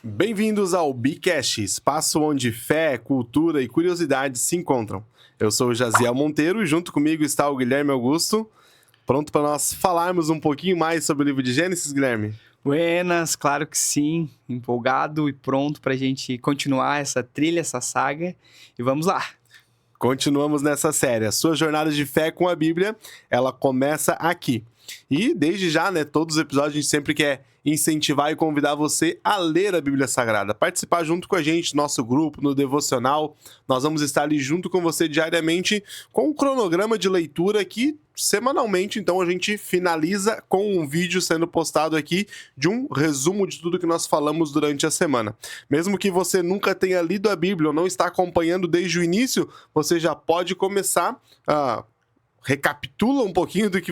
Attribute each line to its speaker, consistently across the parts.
Speaker 1: Bem-vindos ao Bicast, espaço onde fé, cultura e curiosidades se encontram. Eu sou o Jaziel Monteiro e junto comigo está o Guilherme Augusto. Pronto para nós falarmos um pouquinho mais sobre o livro de Gênesis, Guilherme?
Speaker 2: Buenas, claro que sim. Empolgado e pronto para a gente continuar essa trilha, essa saga. E vamos lá.
Speaker 1: Continuamos nessa série. A sua jornada de fé com a Bíblia, ela começa aqui. E desde já, todos os episódios a gente sempre quer incentivar e convidar você a ler a Bíblia Sagrada, participar junto com a gente no nosso grupo, no devocional. Nós vamos estar ali junto com você diariamente com um cronograma de leitura que semanalmente, então, a gente finaliza com um vídeo sendo postado aqui de um resumo de tudo que nós falamos durante a semana. Mesmo que você nunca tenha lido a Bíblia ou não está acompanhando desde o início, você já pode começar a recapitula um pouquinho do que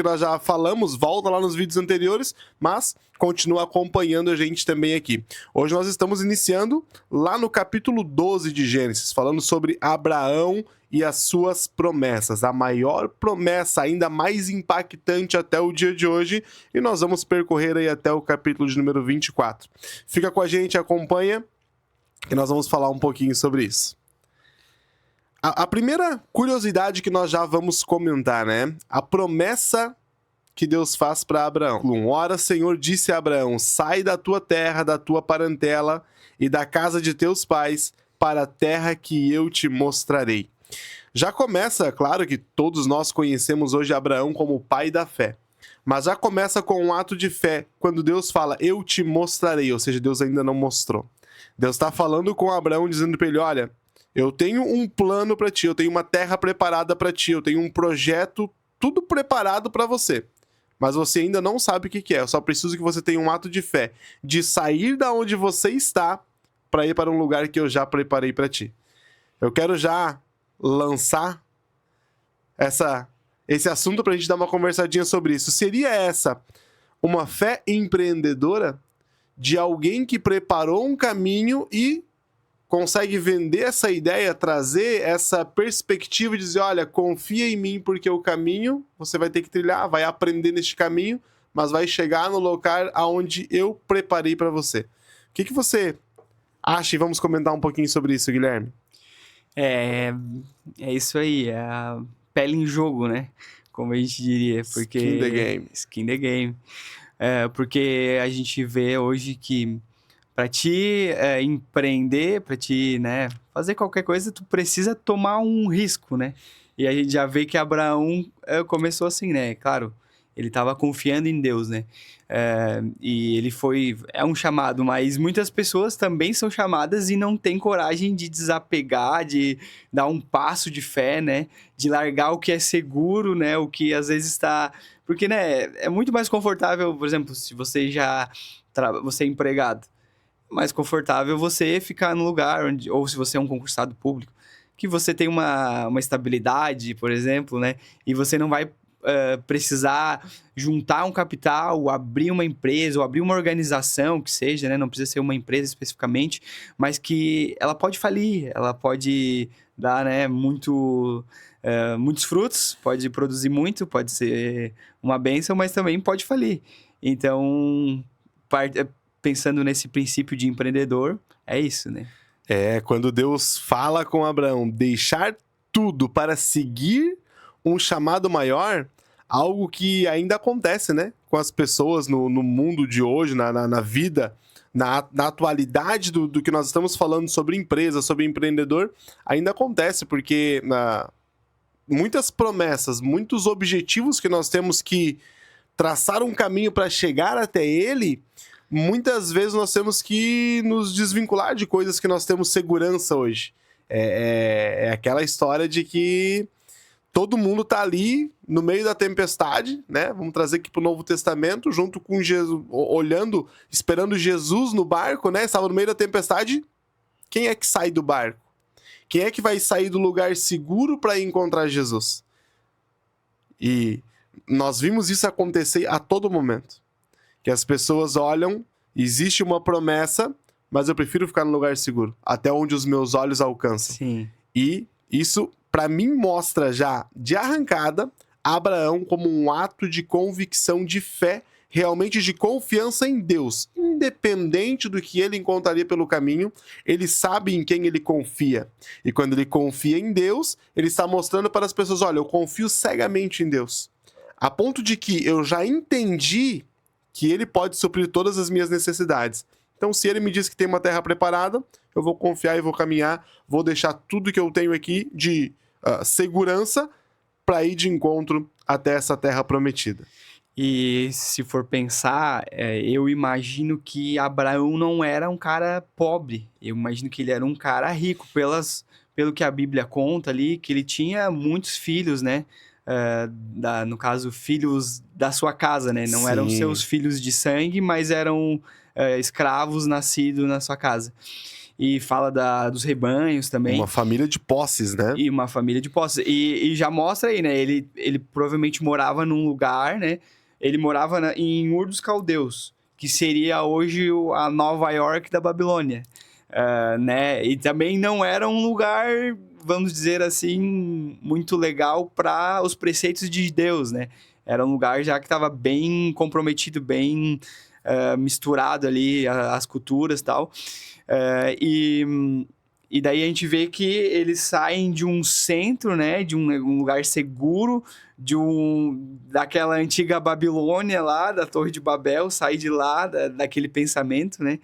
Speaker 1: nós já falamos, volta lá nos vídeos anteriores, mas continua acompanhando a gente também aqui. Hoje nós estamos iniciando lá no capítulo 12 de Gênesis, falando sobre Abraão e as suas promessas, a maior promessa, ainda mais impactante até o dia de hoje, e nós vamos percorrer aí até o capítulo de número 24. Fica com a gente, acompanha, e nós vamos falar um pouquinho sobre isso. A primeira curiosidade que nós já vamos comentar, a promessa que Deus faz para Abraão. Ora, Senhor disse a Abraão, sai da tua terra, da tua parentela e da casa de teus pais para a terra que eu te mostrarei. Já começa, claro que todos nós conhecemos hoje Abraão como o pai da fé, mas já começa com um ato de fé, quando Deus fala, eu te mostrarei, ou seja, Deus ainda não mostrou. Deus está falando com Abraão, dizendo para ele, olha, eu tenho um plano para ti, eu tenho uma terra preparada para ti, eu tenho um projeto, tudo preparado para você. Mas você ainda não sabe o que é, eu só preciso que você tenha um ato de fé, de sair da onde você está para ir para um lugar que eu já preparei para ti. Eu quero já lançar esse assunto para a gente dar uma conversadinha sobre isso. Seria essa uma fé empreendedora de alguém que preparou um caminho e consegue vender essa ideia, trazer essa perspectiva e dizer, olha, confia em mim porque o caminho você vai ter que trilhar, vai aprender neste caminho, mas vai chegar no lugar aonde eu preparei para você. O que você acha? E vamos comentar um pouquinho sobre isso, Guilherme.
Speaker 2: É isso aí, é a pele em jogo, né? Como a gente diria, porque...
Speaker 1: Skin the game.
Speaker 2: Skin the game. Porque a gente vê hoje que para te empreender, para te fazer qualquer coisa, tu precisa tomar um risco, né? E a gente já vê que Abraão começou assim, né? Claro, ele estava confiando em Deus, né? E ele é um chamado, mas muitas pessoas também são chamadas e não têm coragem de desapegar, de dar um passo de fé, né? De largar o que é seguro, né? O que às vezes está... Porque, né? É muito mais confortável, por exemplo, se você você é empregado, mais confortável você ficar no lugar onde, ou se você é um concursado público, que você tem uma estabilidade, por exemplo, né? E você não vai precisar juntar um capital, abrir uma empresa, ou abrir uma organização, que seja, né? Não precisa ser uma empresa especificamente, mas que ela pode falir, ela pode dar, né, muitos frutos, pode produzir muito, pode ser uma bênção, mas também pode falir. Então, pensando nesse princípio de empreendedor, é isso, né?
Speaker 1: Quando Deus fala com Abraão, deixar tudo para seguir um chamado maior, algo que ainda acontece, né? Com as pessoas no mundo de hoje, na vida, na atualidade do que nós estamos falando sobre empresa, sobre empreendedor, ainda acontece, porque muitas promessas, muitos objetivos que nós temos que traçar um caminho para chegar até ele, muitas vezes nós temos que nos desvincular de coisas que nós temos segurança hoje. É aquela história de que todo mundo tá ali no meio da tempestade, né? Vamos trazer aqui pro Novo Testamento, junto com Jesus, olhando, esperando Jesus no barco, né? Estava no meio da tempestade. Quem é que sai do barco? Quem é que vai sair do lugar seguro para encontrar Jesus? E nós vimos isso acontecer a todo momento. Que as pessoas olham, existe uma promessa, mas eu prefiro ficar no lugar seguro, até onde os meus olhos alcançam.
Speaker 2: Sim.
Speaker 1: E isso, para mim, mostra já, de arrancada, Abraão como um ato de convicção de fé realmente de confiança em Deus. Independente do que ele encontraria pelo caminho, ele sabe em quem ele confia. E quando ele confia em Deus, ele está mostrando para as pessoas, olha, eu confio cegamente em Deus. A ponto de que eu já entendi que ele pode suprir todas as minhas necessidades. Então, se ele me diz que tem uma terra preparada, eu vou confiar e vou caminhar, vou deixar tudo que eu tenho aqui de segurança para ir de encontro até essa terra prometida.
Speaker 2: E se for pensar, eu imagino que Abraão não era um cara pobre. Eu imagino que ele era um cara rico, pelo que a Bíblia conta ali, que ele tinha muitos filhos, né? No caso, filhos da sua casa, né? Não eram
Speaker 1: Sim.
Speaker 2: seus filhos de sangue, mas eram escravos nascidos na sua casa. E fala dos rebanhos também.
Speaker 1: Uma família de posses, né?
Speaker 2: E uma família de posses. E já mostra aí, né? Ele provavelmente morava num lugar, né? Ele morava em Ur dos Caldeus, que seria hoje a Nova York da Babilônia. Né? E também não era um lugar, vamos dizer assim, muito legal para os preceitos de Deus, né? Era um lugar já que estava bem comprometido, bem misturado ali as culturas e tal. E daí a gente vê que eles saem de um centro, né? De um lugar seguro, daquela antiga Babilônia lá, da Torre de Babel, sai de lá, daquele pensamento, né?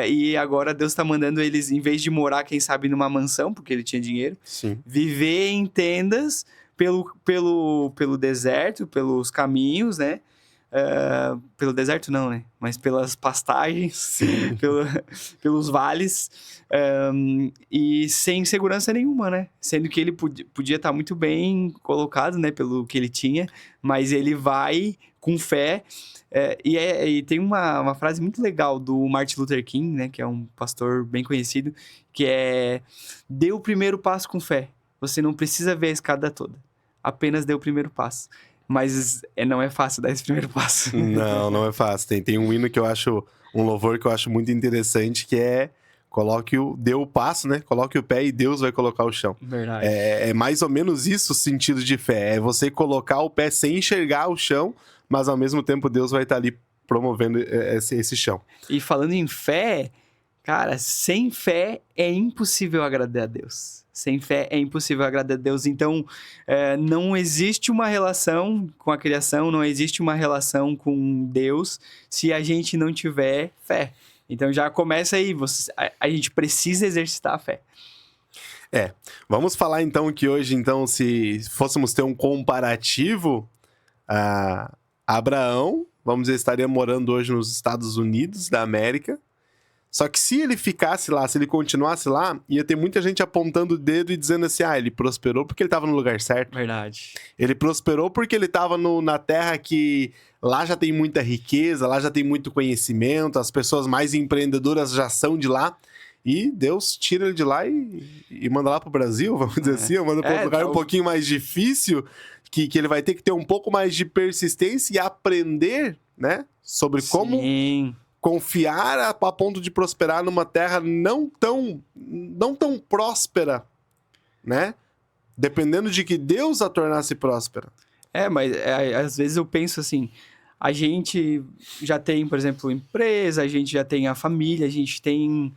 Speaker 2: E agora Deus está mandando eles, em vez de morar, quem sabe, numa mansão, porque ele tinha dinheiro,
Speaker 1: Sim.
Speaker 2: viver em tendas pelo deserto, pelos caminhos, né? Pelo deserto não, né? Mas pelas pastagens, pelos vales, e sem segurança nenhuma, né? Sendo que ele podia estar muito bem colocado, né? Pelo que ele tinha, mas ele vai com fé. E tem uma frase muito legal do Martin Luther King, né? Que é um pastor bem conhecido, que é: dê o primeiro passo com fé. Você não precisa ver a escada toda. Apenas dê o primeiro passo. Mas não é fácil dar esse primeiro passo.
Speaker 1: Não é fácil. Tem um hino que eu acho, um louvor que eu acho muito interessante, que é dê o passo, né? Coloque o pé e Deus vai colocar o chão.
Speaker 2: Verdade.
Speaker 1: É mais ou menos isso o sentido de fé. É você colocar o pé sem enxergar o chão, mas ao mesmo tempo Deus vai estar ali promovendo esse chão.
Speaker 2: E falando em fé, cara, sem fé é impossível agradar a Deus. Sem fé é impossível agradar a Deus. Então, não existe uma relação com a criação, não existe uma relação com Deus se a gente não tiver fé. Então, já começa aí. A gente precisa exercitar a fé.
Speaker 1: Vamos falar então que hoje, então, se fôssemos ter um comparativo, Abraão, vamos dizer, estaria morando hoje nos Estados Unidos da América. Só que se ele ficasse lá, se ele continuasse lá, ia ter muita gente apontando o dedo e dizendo assim, ele prosperou porque ele estava no lugar certo.
Speaker 2: Verdade.
Speaker 1: Ele prosperou porque ele estava na terra que lá já tem muita riqueza, lá já tem muito conhecimento, as pessoas mais empreendedoras já são de lá. E Deus tira ele de lá e manda lá pro Brasil, vamos dizer assim, manda para um lugar um pouquinho mais difícil, que ele vai ter que ter um pouco mais de persistência e aprender, né, sobre como confiar a ponto de prosperar numa terra não tão próspera, né? Dependendo de que Deus a tornasse próspera.
Speaker 2: Mas às vezes eu penso assim, a gente já tem, por exemplo, empresa, a gente já tem a família, a gente tem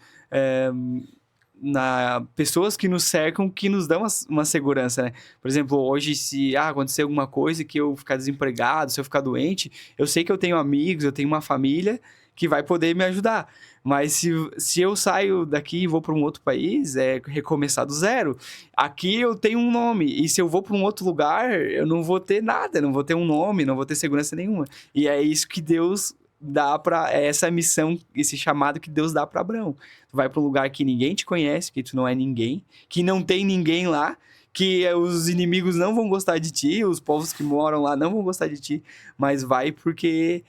Speaker 2: pessoas que nos cercam, que nos dão uma segurança, né? Por exemplo, hoje, se acontecer alguma coisa, que eu ficar desempregado, se eu ficar doente, eu sei que eu tenho amigos, eu tenho uma família que vai poder me ajudar. Mas se eu saio daqui e vou para um outro país, é recomeçar do zero. Aqui eu tenho um nome, e se eu vou para um outro lugar, eu não vou ter nada, não vou ter um nome, não vou ter segurança nenhuma. E é isso que Deus dá essa missão, esse chamado que Deus dá para Abraão. Tu vai para um lugar que ninguém te conhece, que tu não é ninguém, que não tem ninguém lá, que os inimigos não vão gostar de ti, os povos que moram lá não vão gostar de ti, mas vai porque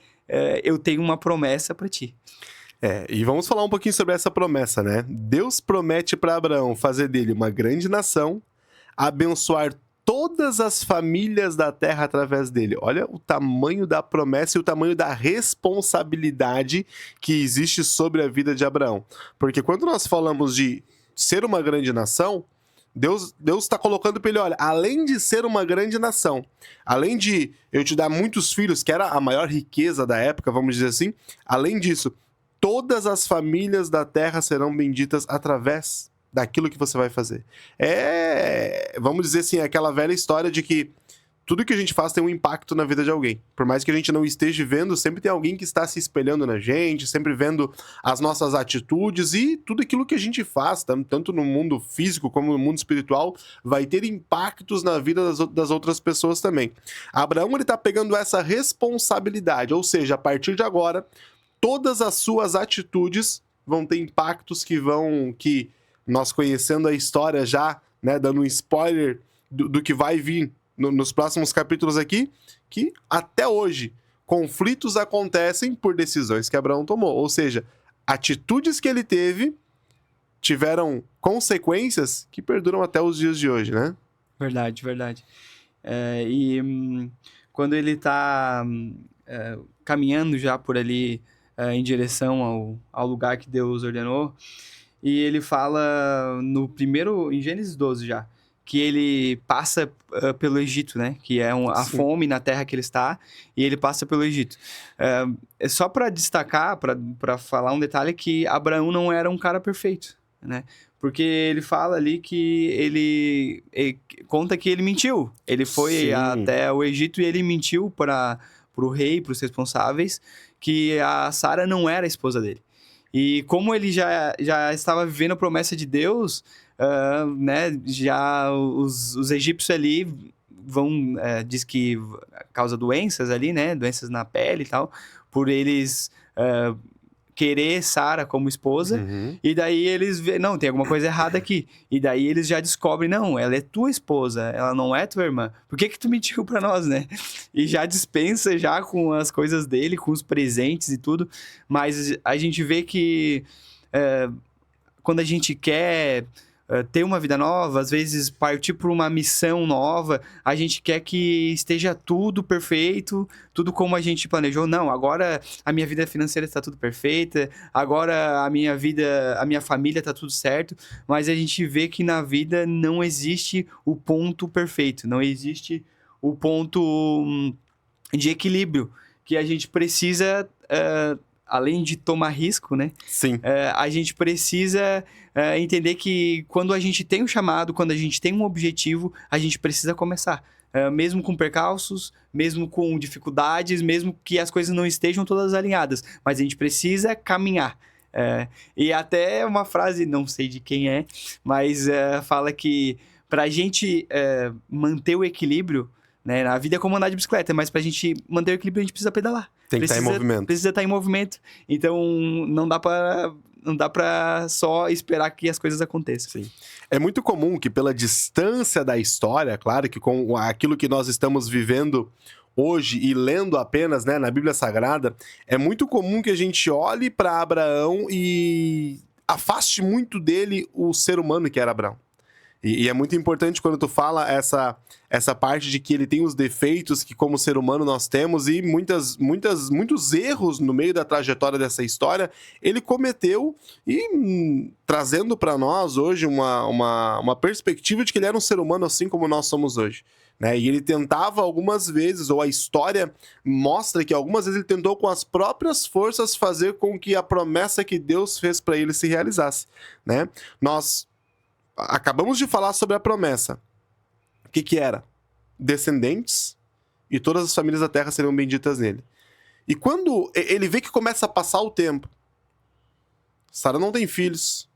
Speaker 2: eu tenho uma promessa para ti.
Speaker 1: E vamos falar um pouquinho sobre essa promessa, né? Deus promete para Abraão fazer dele uma grande nação, abençoar todas as famílias da terra através dele. Olha o tamanho da promessa e o tamanho da responsabilidade que existe sobre a vida de Abraão. Porque quando nós falamos de ser uma grande nação, Deus está colocando para ele, olha, além de ser uma grande nação, além de eu te dar muitos filhos, que era a maior riqueza da época, vamos dizer assim, além disso, todas as famílias da terra serão benditas através daquilo que você vai fazer. Vamos dizer assim, aquela velha história de que tudo que a gente faz tem um impacto na vida de alguém. Por mais que a gente não esteja vendo, sempre tem alguém que está se espelhando na gente, sempre vendo as nossas atitudes e tudo aquilo que a gente faz, tanto no mundo físico como no mundo espiritual, vai ter impactos na vida das outras pessoas também. Abraão, ele está pegando essa responsabilidade, ou seja, a partir de agora, todas as suas atitudes vão ter impactos que nós conhecendo a história já, né, dando um spoiler do que vai vir nos próximos capítulos aqui, que até hoje conflitos acontecem por decisões que Abraão tomou. Ou seja, atitudes que ele teve tiveram consequências que perduram até os dias de hoje, né?
Speaker 2: Verdade, verdade. Quando ele está caminhando já por ali em direção ao lugar que Deus ordenou, e ele fala em Gênesis 12 já, que ele passa pelo Egito, né? Que é a fome na terra que ele está, e ele passa pelo Egito. É só para destacar, para falar um detalhe, que Abraão não era um cara perfeito, né? Porque ele fala ali que ele conta que ele mentiu. Ele foi até o Egito e ele mentiu para o rei, para os responsáveis, que a Sara não era a esposa dele. E como ele já estava vivendo a promessa de Deus, né, já os egípcios ali diz que causa doenças ali, né, doenças na pele e tal, por eles querer Sara como esposa, e daí eles veem, não, tem alguma coisa errada aqui, e daí eles já descobrem, não, ela é tua esposa, ela não é tua irmã, por que tu mentiu pra nós, né? E já dispensa já com as coisas dele, com os presentes e tudo, mas a gente vê que quando a gente quer ter uma vida nova, às vezes partir para uma missão nova, a gente quer que esteja tudo perfeito, tudo como a gente planejou. Não, agora a minha vida financeira está tudo perfeita, agora a minha família está tudo certo, mas a gente vê que na vida não existe o ponto perfeito, não existe o ponto de equilíbrio, que a gente precisa, além de tomar risco, né?
Speaker 1: Sim.
Speaker 2: A gente precisa entender que quando a gente tem um chamado, quando a gente tem um objetivo, a gente precisa começar. Mesmo com percalços, mesmo com dificuldades, mesmo que as coisas não estejam todas alinhadas. Mas a gente precisa caminhar. E até uma frase, não sei de quem é, mas fala que para a gente manter o equilíbrio, né, a vida é como andar de bicicleta, mas para a gente manter o equilíbrio, a gente precisa pedalar.
Speaker 1: Tem que estar em movimento.
Speaker 2: Precisa estar em movimento. Então, não dá para só esperar que as coisas aconteçam.
Speaker 1: Sim. É muito comum que pela distância da história, claro que com aquilo que nós estamos vivendo hoje e lendo apenas, né, na Bíblia Sagrada, é muito comum que a gente olhe para Abraão e afaste muito dele o ser humano que era Abraão. E é muito importante quando tu fala essa parte de que ele tem os defeitos que como ser humano nós temos e muitos erros no meio da trajetória dessa história ele cometeu e trazendo para nós hoje uma perspectiva de que ele era um ser humano assim como nós somos hoje. Né? E ele tentava algumas vezes, ou a história mostra que algumas vezes ele tentou com as próprias forças fazer com que a promessa que Deus fez para ele se realizasse. Né? Nós acabamos de falar sobre a promessa. O que era? Descendentes e todas as famílias da terra seriam benditas nele. E quando ele vê que começa a passar o tempo, Sara não tem filhos,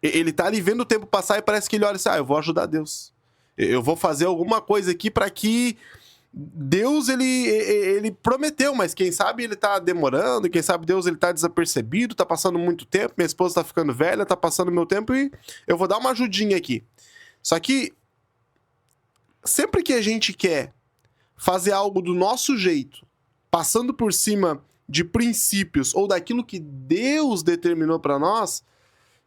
Speaker 1: ele tá ali vendo o tempo passar e parece que ele olha assim, eu vou ajudar Deus. Eu vou fazer alguma coisa aqui para que Deus, ele prometeu, mas quem sabe ele tá demorando, quem sabe Deus ele tá desapercebido, tá passando muito tempo, minha esposa tá ficando velha, tá passando meu tempo e eu vou dar uma ajudinha aqui. Só que sempre que a gente quer fazer algo do nosso jeito, passando por cima de princípios ou daquilo que Deus determinou para nós,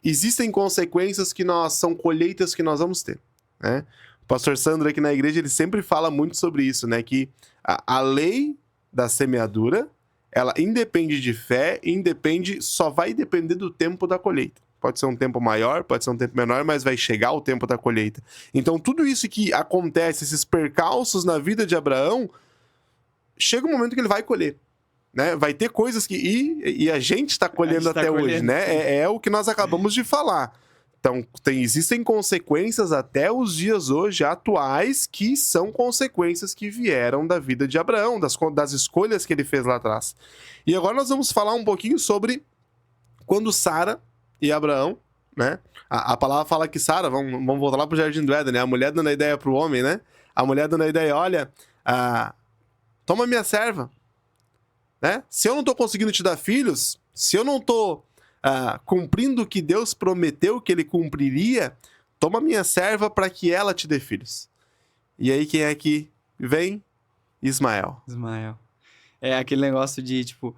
Speaker 1: existem consequências são colheitas que nós vamos ter, né? O pastor Sandro aqui na igreja, ele sempre fala muito sobre isso, né? Que a lei da semeadura, ela independe de fé, só vai depender do tempo da colheita. pode ser um tempo maior, pode ser um tempo menor, mas vai chegar o tempo da colheita. Então, tudo isso que acontece, esses percalços na vida de Abraão, chega um momento que ele vai colher. Né? Vai ter coisas que... E a gente está colhendo até hoje, né? É o que nós acabamos de falar. Então, existem consequências até os dias hoje atuais que são consequências que vieram da vida de Abraão, das escolhas que ele fez lá atrás. E agora nós vamos falar um pouquinho sobre quando Sara e Abraão, né? A palavra fala que Sara, vamos voltar lá pro Jardim do Éden, né? A mulher dando a ideia pro homem, né? A mulher dando a ideia, olha, toma minha serva, né? Se eu não tô conseguindo te dar filhos, se eu não tô cumprindo o que Deus prometeu que ele cumpriria, toma minha serva para que ela te dê filhos. E aí quem é que vem? Ismael.
Speaker 2: É aquele negócio de, tipo,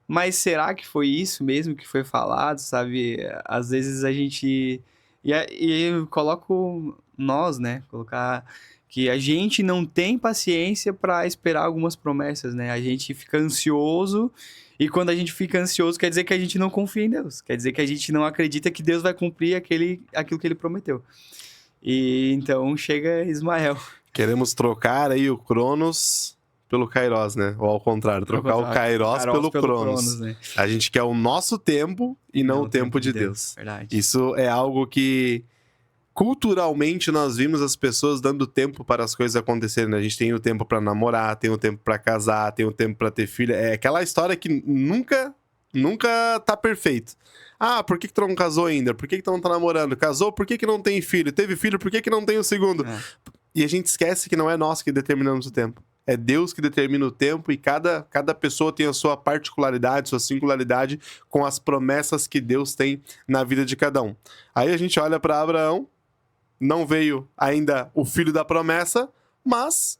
Speaker 2: mas será que foi isso mesmo que foi falado, sabe? Às vezes a gente... E eu coloco nós, né? Colocar que a gente não tem paciência para esperar algumas promessas, né? A gente fica ansioso, e quando a gente fica ansioso quer dizer que a gente não confia em Deus. Quer dizer que a gente não acredita que Deus vai cumprir aquilo que ele prometeu. E então chega Ismael.
Speaker 1: Queremos trocar aí o Cronos pelo Kairos, né? Ou ao contrário, trocar o Kairos pelo Cronos. Né? A gente quer o nosso tempo e não o tempo de Deus.
Speaker 2: Verdade.
Speaker 1: Isso é algo que culturalmente nós vimos as pessoas dando tempo para as coisas acontecerem. A gente tem o tempo para namorar, tem o tempo para casar, tem o tempo para ter filho. É aquela história que nunca tá perfeito. Por que tu não casou ainda? Por que tu não tá namorando? Casou? Por que não tem filho? Teve filho? Por que não tem o segundo? E a gente esquece que não é nós que determinamos o tempo. É Deus que determina o tempo, e cada pessoa tem a sua particularidade, sua singularidade com as promessas que Deus tem na vida de cada um. Aí a gente olha para Abraão, não veio ainda o filho da promessa, mas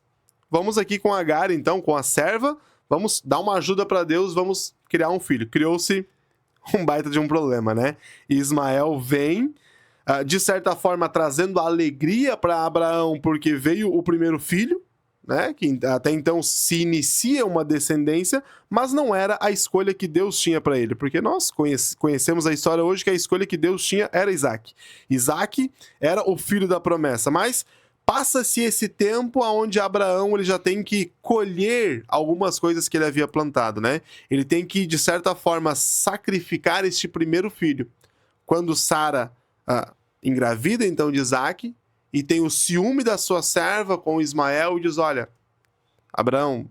Speaker 1: vamos aqui com Agar, então, com a serva, vamos dar uma ajuda para Deus, vamos criar um filho. Criou-se um baita de um problema, né? E Ismael vem, de certa forma, trazendo alegria para Abraão, porque veio o primeiro filho, né? Que até então se inicia uma descendência, mas não era a escolha que Deus tinha para ele, porque nós conhecemos a história hoje que a escolha que Deus tinha era Isaac. Isaac era o filho da promessa, mas passa-se esse tempo onde Abraão ele já tem que colher algumas coisas que ele havia plantado, né? Ele tem que, de certa forma, sacrificar este primeiro filho. Quando Sara engravida, então, de Isaac, e tem o ciúme da sua serva com Ismael, e diz, olha, Abraão,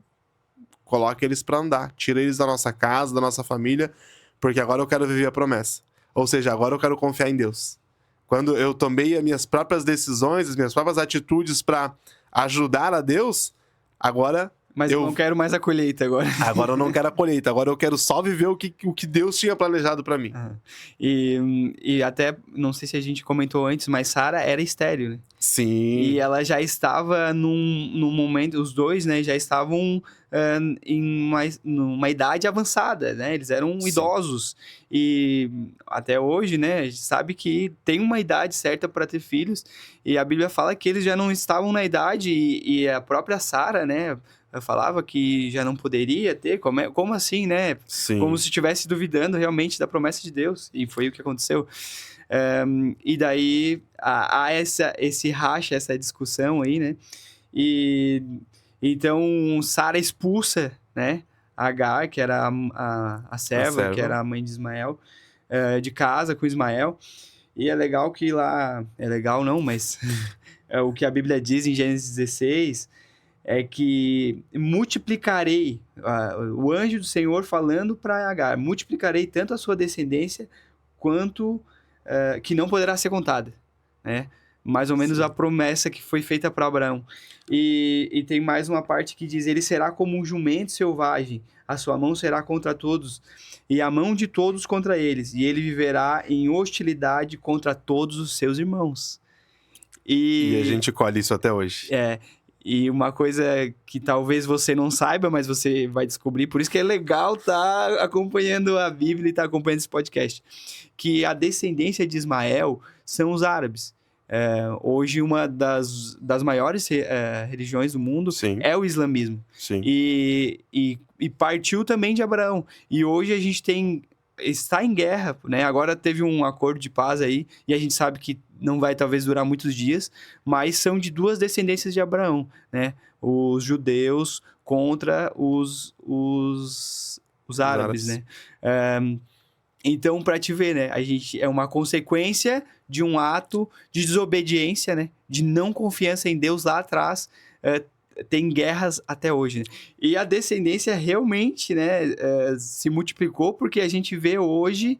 Speaker 1: coloca eles para andar, tira eles da nossa casa, da nossa família, porque agora eu quero viver a promessa. Ou seja, agora eu quero confiar em Deus. Quando eu tomei as minhas próprias decisões, as minhas próprias atitudes para ajudar a Deus, agora...
Speaker 2: Mas eu não quero mais a colheita agora.
Speaker 1: Agora eu não quero a colheita, agora eu quero só viver o que Deus tinha planejado para mim.
Speaker 2: E até, não sei se a gente comentou antes, mas Sara era estéril, né?
Speaker 1: Sim.
Speaker 2: E ela já estava num momento, os dois, né, já estavam em numa idade avançada, né? Eles eram idosos. E até hoje, né, a gente sabe que tem uma idade certa para ter filhos. E a Bíblia fala que eles já não estavam na idade, e a própria Sara, né, falava que já não poderia ter, como assim, né?
Speaker 1: Sim.
Speaker 2: Como se estivesse duvidando realmente da promessa de Deus, e foi o que aconteceu. E daí há esse racha, essa discussão aí, né? E então Sara expulsa, né, Agar, que era a serva, que era a mãe de Ismael, de casa com Ismael. E é legal que lá... É legal não, mas... o que a Bíblia diz em Gênesis 16... é que multiplicarei, o anjo do Senhor falando para Agar, multiplicarei tanto a sua descendência quanto que não poderá ser contada, né? Mais ou menos a promessa que foi feita para Abraão. E tem mais uma parte que diz, ele será como um jumento selvagem, a sua mão será contra todos, e a mão de todos contra eles, e ele viverá em hostilidade contra todos os seus irmãos.
Speaker 1: E a gente colhe isso até hoje.
Speaker 2: E uma coisa que talvez você não saiba, mas você vai descobrir, por isso que é legal estar acompanhando a Bíblia e estar acompanhando esse podcast, que a descendência de Ismael são os árabes. Hoje, uma das maiores religiões do mundo é o islamismo.
Speaker 1: Sim.
Speaker 2: E partiu também de Abraão. E hoje a gente tem está em guerra, né? Agora teve um acordo de paz aí, e a gente sabe que não vai talvez durar muitos dias, mas são de duas descendências de Abraão, né? Os judeus contra os
Speaker 1: Os
Speaker 2: árabes,
Speaker 1: árabes.
Speaker 2: né? Então, para te ver, né? A gente é uma consequência de um ato de desobediência, né? De não confiança em Deus lá atrás. Tem guerras até hoje, né? E a descendência realmente, né, se multiplicou porque a gente vê hoje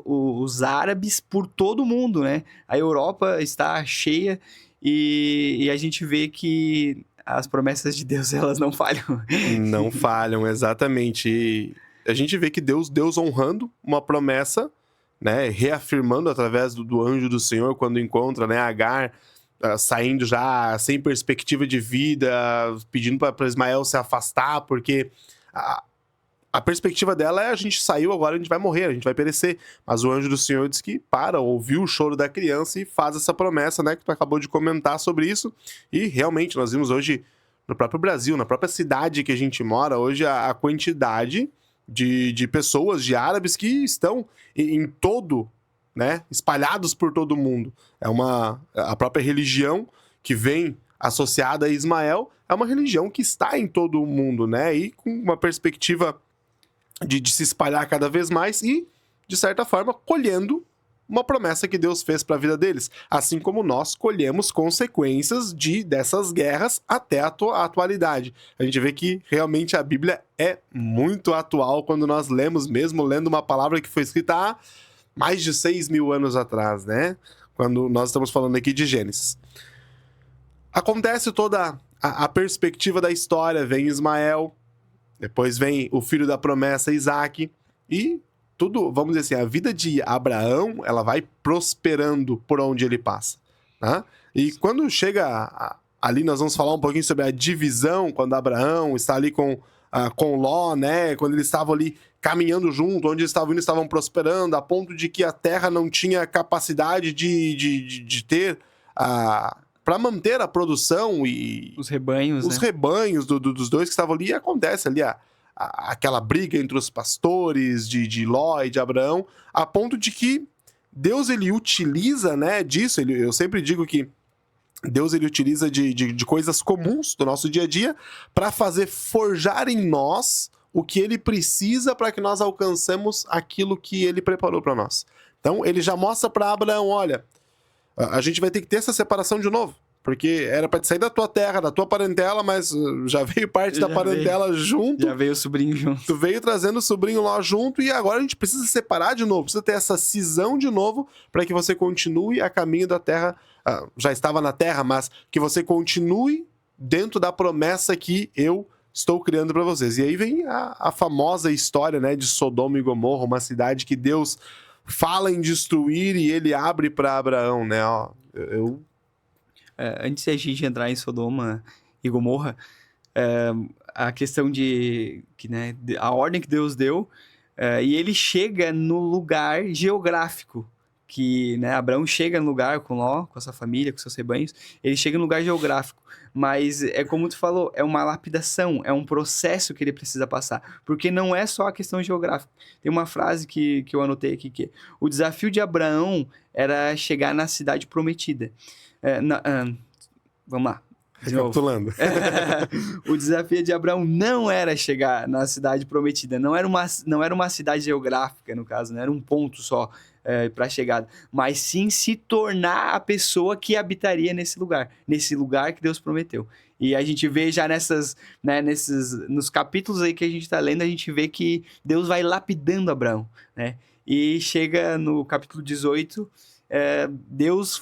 Speaker 2: os árabes por todo o mundo, né? A Europa está cheia e a gente vê que as promessas de Deus, elas não falham.
Speaker 1: Não falham, exatamente. E a gente vê que Deus honrando uma promessa, né? Reafirmando através do anjo do Senhor, quando encontra, né, Agar, saindo já sem perspectiva de vida, pedindo para Ismael se afastar, porque a perspectiva dela é: a gente saiu, agora a gente vai morrer, a gente vai perecer. Mas o anjo do Senhor diz que ouviu o choro da criança e faz essa promessa, né? Que tu acabou de comentar sobre isso. E realmente, nós vimos hoje no próprio Brasil, na própria cidade que a gente mora, hoje a quantidade de pessoas, de árabes que estão em todo, né? Espalhados por todo o mundo. A própria religião que vem associada a Ismael é uma religião que está em todo o mundo, né? E com uma perspectiva de se espalhar cada vez mais e, de certa forma, colhendo uma promessa que Deus fez para a vida deles. Assim como nós colhemos consequências dessas guerras até a atualidade. A gente vê que realmente a Bíblia é muito atual quando nós lemos, mesmo lendo uma palavra que foi escrita há mais de 6.000 anos atrás, né? Quando nós estamos falando aqui de Gênesis. Acontece toda a perspectiva da história, vem Ismael, depois vem o filho da promessa, Isaac, e tudo, vamos dizer assim, a vida de Abraão, ela vai prosperando por onde ele passa, tá? E quando chega ali, nós vamos falar um pouquinho sobre a divisão, quando Abraão está ali com Ló, né? Quando eles estavam ali caminhando junto, onde eles estavam indo, estavam prosperando, a ponto de que a terra não tinha capacidade de ter para manter a produção e
Speaker 2: Os rebanhos,
Speaker 1: os
Speaker 2: né?
Speaker 1: rebanhos dos dois que estavam ali, e acontece ali aquela briga entre os pastores de Ló e de Abraão, a ponto de que Deus, ele utiliza, né, disso. Eu sempre digo que Deus, ele utiliza de coisas comuns do nosso dia a dia para fazer forjar em nós o que ele precisa para que nós alcancemos aquilo que ele preparou para nós. Então, ele já mostra para Abraão: olha, a gente vai ter que ter essa separação de novo, porque era para sair da tua terra, da tua parentela, mas já veio parte da parentela junto.
Speaker 2: Já veio o sobrinho junto.
Speaker 1: Tu veio trazendo o sobrinho lá junto e agora a gente precisa separar de novo, precisa ter essa cisão de novo para que você continue a caminho da terra. Já estava na terra, mas que você continue dentro da promessa que eu estou criando para vocês. E aí vem a famosa história, né, de Sodoma e Gomorra, uma cidade que Deus fala em destruir e ele abre para Abraão, né?
Speaker 2: Antes de a gente entrar em Sodoma e Gomorra, a questão de que, né, a ordem que Deus deu, e ele chega no lugar geográfico, que, né, Abraão chega no lugar com Ló, com a sua família, com seus rebanhos, ele chega no lugar geográfico, mas é como tu falou, é uma lapidação, é um processo que ele precisa passar, porque não é só a questão geográfica. Tem uma frase que eu anotei aqui, que o desafio de Abraão era chegar na cidade prometida. Vamos lá.
Speaker 1: Recapitulando.
Speaker 2: O desafio de Abraão não era chegar na cidade prometida, não era uma cidade geográfica, no caso, não era um ponto só para a chegada, mas sim se tornar a pessoa que habitaria nesse lugar que Deus prometeu. E a gente vê já nos capítulos aí que a gente está lendo, a gente vê que Deus vai lapidando Abraão, né? E chega no capítulo 18, Deus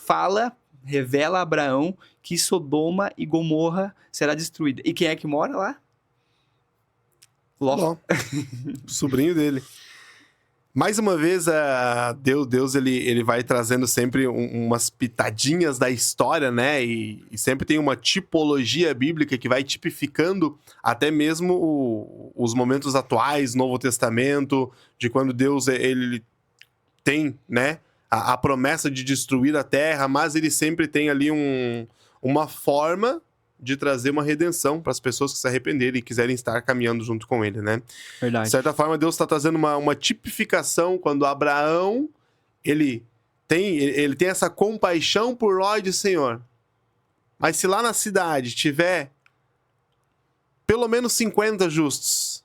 Speaker 2: revela a Abraão que Sodoma e Gomorra será destruída. E quem é que mora lá? Ló.
Speaker 1: Sobrinho dele. Mais uma vez, Deus ele vai trazendo sempre umas pitadinhas da história, né? E sempre tem uma tipologia bíblica que vai tipificando até mesmo os momentos atuais, Novo Testamento, de quando Deus ele tem, né, a promessa de destruir a terra, mas ele sempre tem ali uma forma de trazer uma redenção para as pessoas que se arrependerem e quiserem estar caminhando junto com ele, né? De
Speaker 2: Verdade.
Speaker 1: certa forma, Deus está trazendo uma tipificação quando Abraão, ele tem essa compaixão por Ló e diz, Senhor, mas se lá na cidade tiver pelo menos 50 justos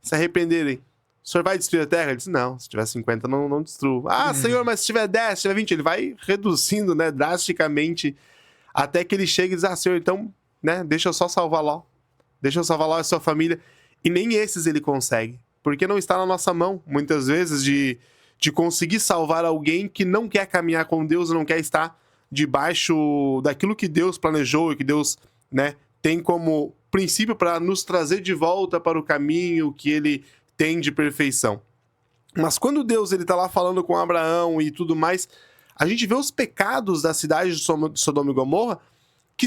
Speaker 1: se arrependerem, o Senhor vai destruir a terra? Ele diz, não, se tiver 50 não destruo. Ah, Senhor, mas se tiver 10, se tiver 20, ele vai reduzindo, né, drasticamente, até que ele chega e diz, ah, Senhor, então, né, deixa eu só salvar Ló. Deixa eu salvar Ló e a sua família. E nem esses ele consegue, porque não está na nossa mão, muitas vezes, de conseguir salvar alguém que não quer caminhar com Deus, não quer estar debaixo daquilo que Deus planejou e que Deus, né, tem como princípio para nos trazer de volta para o caminho que ele tem de perfeição. Mas quando Deus ele tá lá falando com Abraão e tudo mais, a gente vê os pecados da cidade de Sodoma e Gomorra que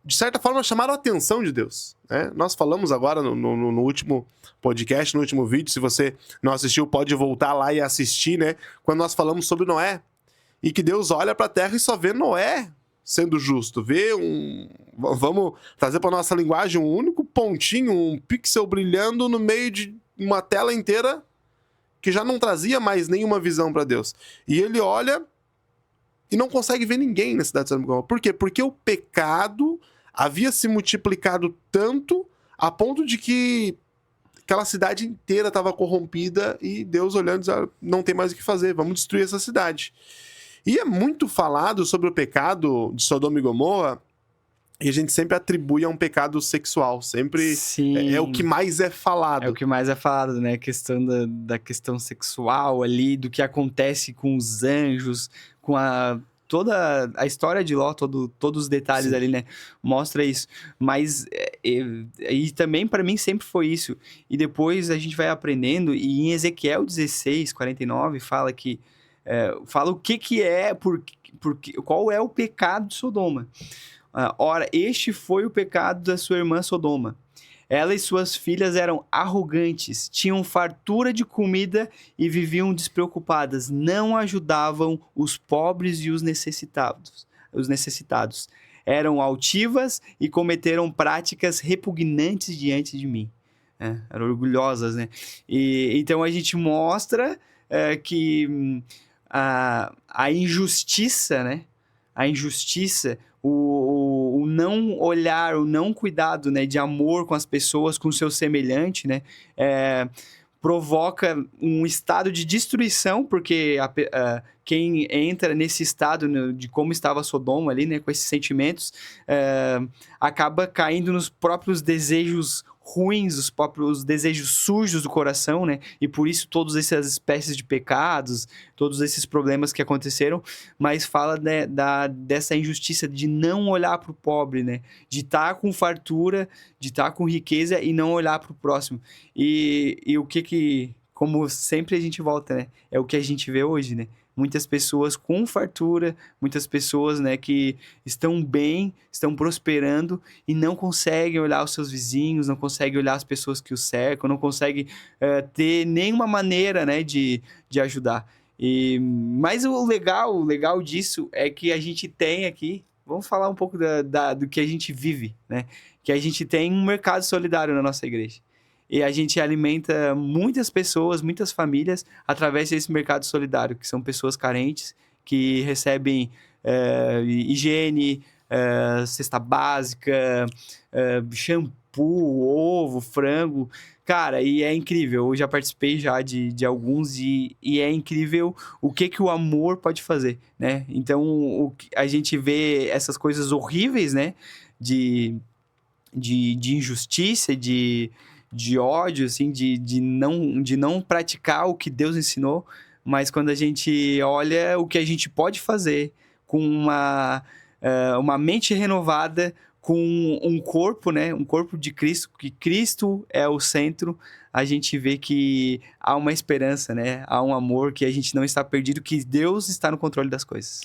Speaker 1: de certa forma chamaram a atenção de Deus, né? Nós falamos agora no último podcast, no último vídeo, se você não assistiu pode voltar lá e assistir, né? Quando nós falamos sobre Noé e que Deus olha para a terra e só vê Noé sendo justo, vamos trazer para nossa linguagem um único pontinho, um pixel brilhando no meio de uma tela inteira que já não trazia mais nenhuma visão para Deus. E ele olha e não consegue ver ninguém na cidade de Sodoma e Gomorra. Por quê? Porque o pecado havia se multiplicado tanto a ponto de que aquela cidade inteira estava corrompida e Deus olhando e dizendo, não tem mais o que fazer, vamos destruir essa cidade. E é muito falado sobre o pecado de Sodoma e Gomorra e a gente sempre atribui a um pecado sexual. Sempre é o que mais é falado.
Speaker 2: É o que mais é falado, né? A questão da questão sexual ali, do que acontece com os anjos, com toda a história de Ló, todos os detalhes ali, né? Mostra isso. Mas e também para mim sempre foi isso. E depois a gente vai aprendendo, e em Ezequiel 16, 49, fala que fala o que é, qual é o pecado de Sodoma. Ora, este foi o pecado da sua irmã Sodoma. Ela e suas filhas eram arrogantes, tinham fartura de comida e viviam despreocupadas, não ajudavam os pobres e os necessitados. Eram altivas e cometeram práticas repugnantes diante de mim. Eram orgulhosas, né? Então a gente mostra que a injustiça, né? A injustiça, o não olhar, o não cuidado, né, de amor com as pessoas, com o seu semelhante, né, provoca um estado de destruição, porque quem entra nesse estado, né, de como estava Sodoma ali, né, com esses sentimentos, acaba caindo nos próprios desejos ruins, os próprios desejos sujos do coração, né? E por isso todas essas espécies de pecados, todos esses problemas que aconteceram, mas fala, né, dessa injustiça de não olhar para o pobre, né? De estar com fartura, de estar com riqueza e não olhar para o próximo. E o que, como sempre a gente volta, né? É o que a gente vê hoje, né? Muitas pessoas com fartura, muitas pessoas, né, que estão bem, estão prosperando e não conseguem olhar os seus vizinhos, não conseguem olhar as pessoas que os cercam, não conseguem ter nenhuma maneira, né, de ajudar. Mas o legal disso é que a gente tem aqui, vamos falar um pouco do que a gente vive, né? Que a gente tem um mercado solidário na nossa igreja. E a gente alimenta muitas pessoas, muitas famílias, através desse mercado solidário, que são pessoas carentes, que recebem higiene, cesta básica, shampoo, ovo, frango. Cara, e é incrível. Eu já participei já de alguns e é incrível o que o amor pode fazer, né? Então, a gente vê essas coisas horríveis, né? De injustiça, de ódio, assim, de não praticar o que Deus ensinou, mas quando a gente olha o que a gente pode fazer com uma mente renovada, com um corpo, né, um corpo de Cristo, que Cristo é o centro, a gente vê que há uma esperança, né, há um amor, que a gente não está perdido, que Deus está no controle das coisas.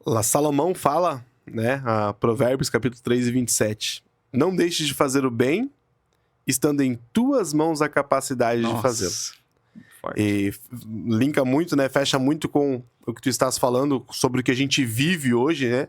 Speaker 1: Lá Salomão fala, né, Provérbios capítulo 3 e 27, não deixes de fazer o bem, estando em tuas mãos a capacidade de fazê-lo.
Speaker 2: Forte.
Speaker 1: E linka muito, né? Fecha muito com o que tu estás falando sobre o que a gente vive hoje, né?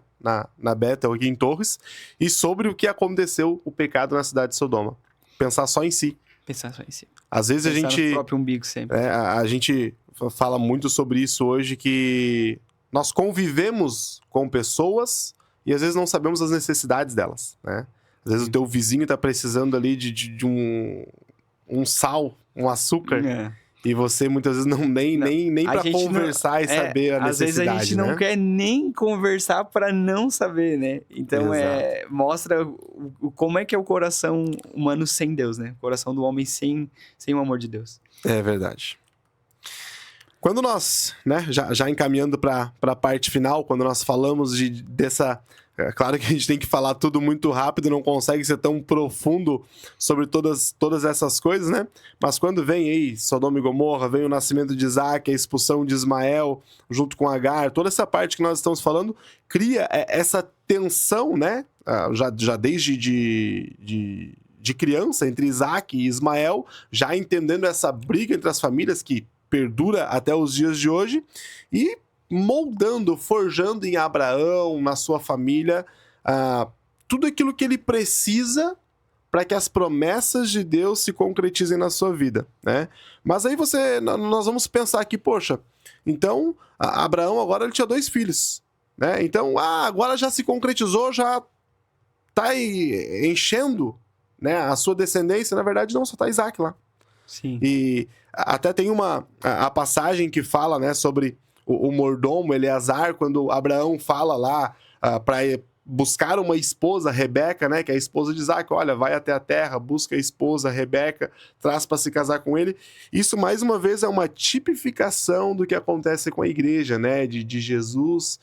Speaker 1: Na Bethel aqui em Torres. E sobre o que aconteceu, o pecado na cidade de Sodoma. Pensar só em si.
Speaker 2: Pensar só em si.
Speaker 1: Às vezes
Speaker 2: Pensar
Speaker 1: a gente...
Speaker 2: no próprio umbigo sempre.
Speaker 1: a gente fala muito sobre isso hoje, que nós convivemos com pessoas e às vezes não sabemos as necessidades delas, né? Às vezes o teu vizinho tá precisando ali de um sal, um açúcar,
Speaker 2: É.
Speaker 1: e você muitas vezes nem
Speaker 2: A
Speaker 1: para
Speaker 2: gente não-
Speaker 1: conversar e saber a
Speaker 2: às vezes
Speaker 1: necessidade,
Speaker 2: a gente não
Speaker 1: né?
Speaker 2: quer nem conversar para não saber, né? Então mostra como é que é o coração humano sem Deus, né? O coração do homem sem o amor de Deus.
Speaker 1: É verdade. Quando nós, né, já encaminhando para a parte final, quando nós falamos dessa... É claro que a gente tem que falar tudo muito rápido, não consegue ser tão profundo sobre todas essas coisas, né? Mas quando vem aí Sodoma e Gomorra, vem o nascimento de Isaac, a expulsão de Ismael, junto com Agar, toda essa parte que nós estamos falando, cria essa tensão, né? Já desde de criança, entre Isaac e Ismael, já entendendo essa briga entre as famílias que perdura até os dias de hoje, e moldando, forjando em Abraão, na sua família, tudo aquilo que ele precisa para que as promessas de Deus se concretizem na sua vida, né? Mas aí nós vamos pensar aqui, poxa, então Abraão agora ele tinha 2 filhos, né? Então, agora já se concretizou, já está enchendo, né, a sua descendência. Na verdade, não, só está Isaac lá.
Speaker 2: Sim.
Speaker 1: E até tem a passagem que fala, né, sobre o mordomo Eleazar, quando Abraão fala lá para buscar uma esposa, Rebeca, né, que é a esposa de Isaac. Olha, vai até a terra, busca a esposa, Rebeca, traz para se casar com ele. Isso, mais uma vez, é uma tipificação do que acontece com a igreja, né, de Jesus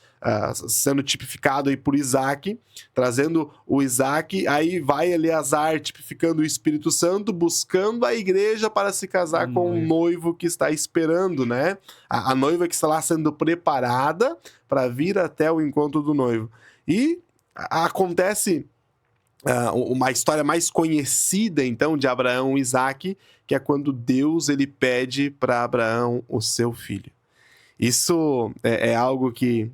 Speaker 1: sendo tipificado aí por Isaac, trazendo o Isaac, aí vai Eleazar tipificando o Espírito Santo, buscando a igreja para se casar com o noivo que está esperando, né? A noiva que está lá sendo preparada para vir até o encontro do noivo. E acontece uma história mais conhecida, então, de Abraão e Isaac, que é quando Deus ele pede para Abraão o seu filho. Isso é algo que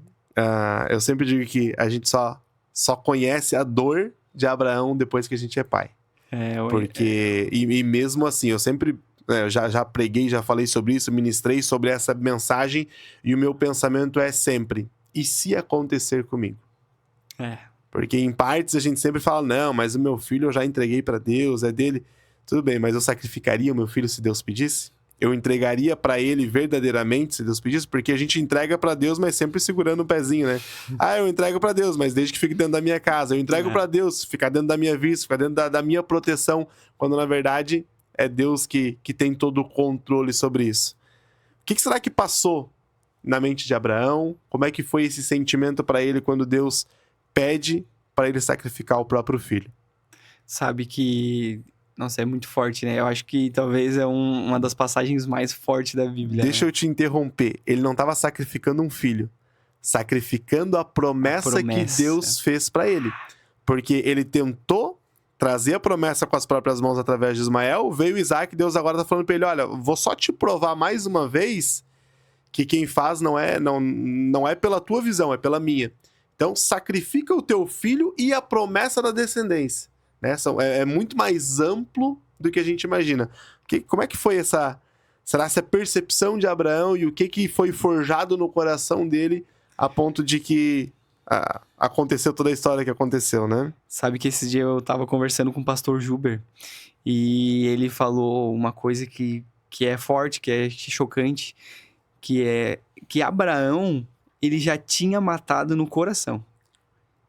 Speaker 1: eu sempre digo que a gente só conhece a dor de Abraão depois que a gente é pai. Porque, e mesmo assim, eu sempre... eu já preguei, já falei sobre isso, ministrei sobre essa mensagem, e o meu pensamento é sempre: e se acontecer comigo? Porque em partes a gente sempre fala, não, mas o meu filho eu já entreguei para Deus, é dele. Tudo bem, mas eu sacrificaria o meu filho se Deus pedisse? Eu entregaria para ele verdadeiramente se Deus pedisse? Porque a gente entrega para Deus, mas sempre segurando o pezinho, né? Eu entrego para Deus, mas desde que fique dentro da minha casa. Eu entrego para Deus, ficar dentro da minha vista, ficar dentro da minha proteção, quando na verdade é Deus que tem todo o controle sobre isso. O que será que passou na mente de Abraão? Como é que foi esse sentimento para ele quando Deus pede para ele sacrificar o próprio filho?
Speaker 2: Sabe que... Nossa, é muito forte, né? Eu acho que talvez é uma das passagens mais fortes da Bíblia.
Speaker 1: Deixa eu te interromper. Ele não estava sacrificando um filho, sacrificando a promessa que Deus fez para ele. Porque ele tentou trazer a promessa com as próprias mãos através de Ismael, veio Isaac, Deus agora está falando para ele, olha, vou só te provar mais uma vez que quem faz não é pela tua visão, é pela minha. Então, sacrifica o teu filho e a promessa da descendência. Né? É muito mais amplo do que a gente imagina. Como é que foi essa percepção de Abraão e o que foi forjado no coração dele a ponto de que aconteceu toda a história que aconteceu, né?
Speaker 2: Sabe que esse dia eu tava conversando com o pastor Juber e ele falou uma coisa que é forte, que é chocante, que é que Abraão, ele já tinha matado no coração.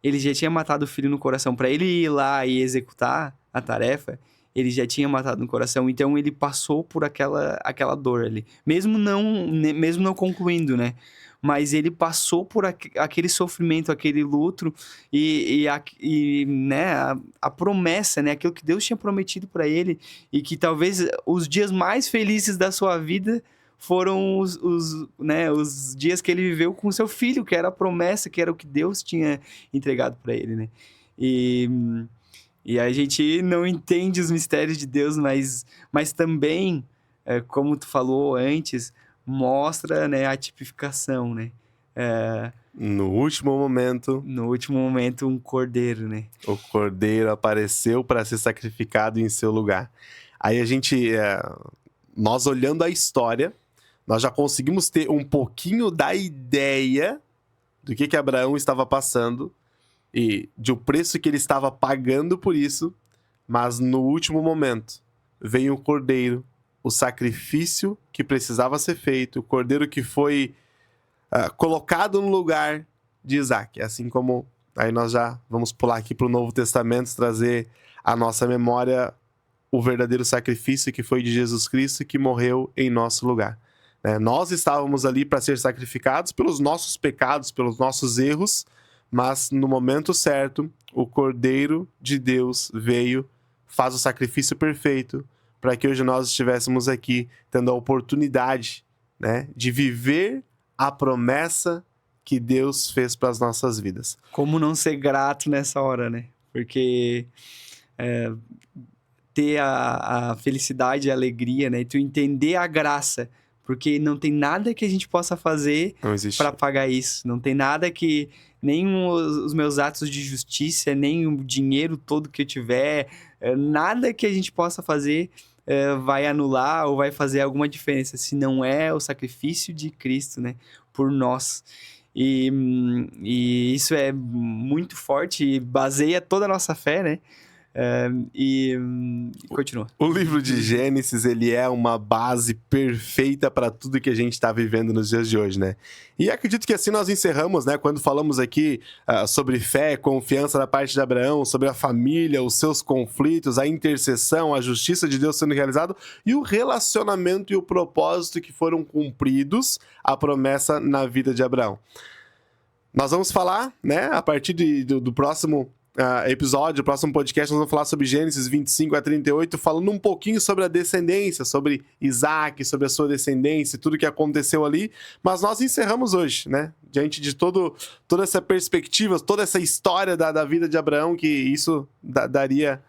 Speaker 2: Ele já tinha matado o filho no coração. Para ele ir lá e executar a tarefa, ele já tinha matado no coração. Então, ele passou por aquela dor ali. Mesmo não concluindo, né? Mas ele passou por aquele sofrimento, aquele luto e né, a promessa, né? Aquilo que Deus tinha prometido para ele. E que talvez os dias mais felizes da sua vida foram os dias que ele viveu com seu filho, que era a promessa, que era o que Deus tinha entregado para ele, né? E a gente não entende os mistérios de Deus, mas também como tu falou antes, mostra, né, a tipificação, né?
Speaker 1: No último momento,
Speaker 2: No último momento, um cordeiro, né?
Speaker 1: o cordeiro apareceu para ser sacrificado em seu lugar. Aí nós olhando a história, nós já conseguimos ter um pouquinho da ideia do que Abraão estava passando e do preço que ele estava pagando por isso, mas no último momento veio o cordeiro, o sacrifício que precisava ser feito, o cordeiro que foi colocado no lugar de Isaac. Assim como aí nós já vamos pular aqui para o Novo Testamento, trazer à nossa memória o verdadeiro sacrifício que foi de Jesus Cristo, que morreu em nosso lugar. Nós estávamos ali para ser sacrificados pelos nossos pecados, pelos nossos erros, mas no momento certo, o Cordeiro de Deus veio, faz o sacrifício perfeito, para que hoje nós estivéssemos aqui tendo a oportunidade, né, de viver a promessa que Deus fez para as nossas vidas.
Speaker 2: Como não ser grato nessa hora, né? Porque ter a felicidade e a alegria, né? E tu entender a graça. Porque não tem nada que a gente possa fazer para pagar isso. Não tem nada que... Nem os meus atos de justiça, nem o dinheiro todo que eu tiver, nada que a gente possa fazer vai anular ou vai fazer alguma diferença, se não é o sacrifício de Cristo, né? Por nós. E isso é muito forte e baseia toda a nossa fé, né? Continua.
Speaker 1: O livro de Gênesis, ele é uma base perfeita para tudo que a gente está vivendo nos dias de hoje, né? E acredito que assim nós encerramos, né? Quando falamos aqui sobre fé, confiança da parte de Abraão, sobre a família, os seus conflitos, a intercessão, a justiça de Deus sendo realizado e o relacionamento e o propósito que foram cumpridos, a promessa na vida de Abraão. Nós vamos falar, né? A partir do próximo episódio, o próximo podcast, nós vamos falar sobre Gênesis 25 a 38, falando um pouquinho sobre a descendência, sobre Isaac, sobre a sua descendência, tudo que aconteceu ali, mas nós encerramos hoje, né? Diante de toda essa perspectiva, toda essa história da vida de Abraão, que isso daria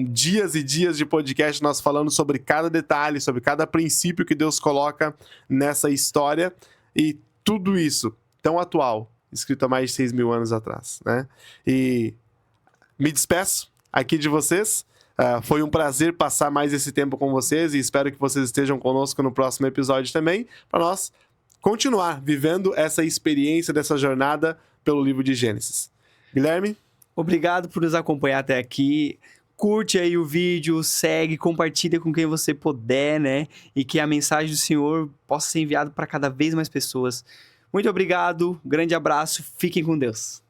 Speaker 1: dias e dias de podcast, nós falando sobre cada detalhe, sobre cada princípio que Deus coloca nessa história, e tudo isso tão atual, escrito há mais de 6 mil anos atrás, né? E me despeço aqui de vocês. Foi um prazer passar mais esse tempo com vocês e espero que vocês estejam conosco no próximo episódio também, para nós continuar vivendo essa experiência dessa jornada pelo livro de Gênesis. Guilherme?
Speaker 2: Obrigado por nos acompanhar até aqui. Curte aí o vídeo, segue, compartilha com quem você puder, né? E que a mensagem do Senhor possa ser enviada para cada vez mais pessoas. Muito obrigado, grande abraço, fiquem com Deus.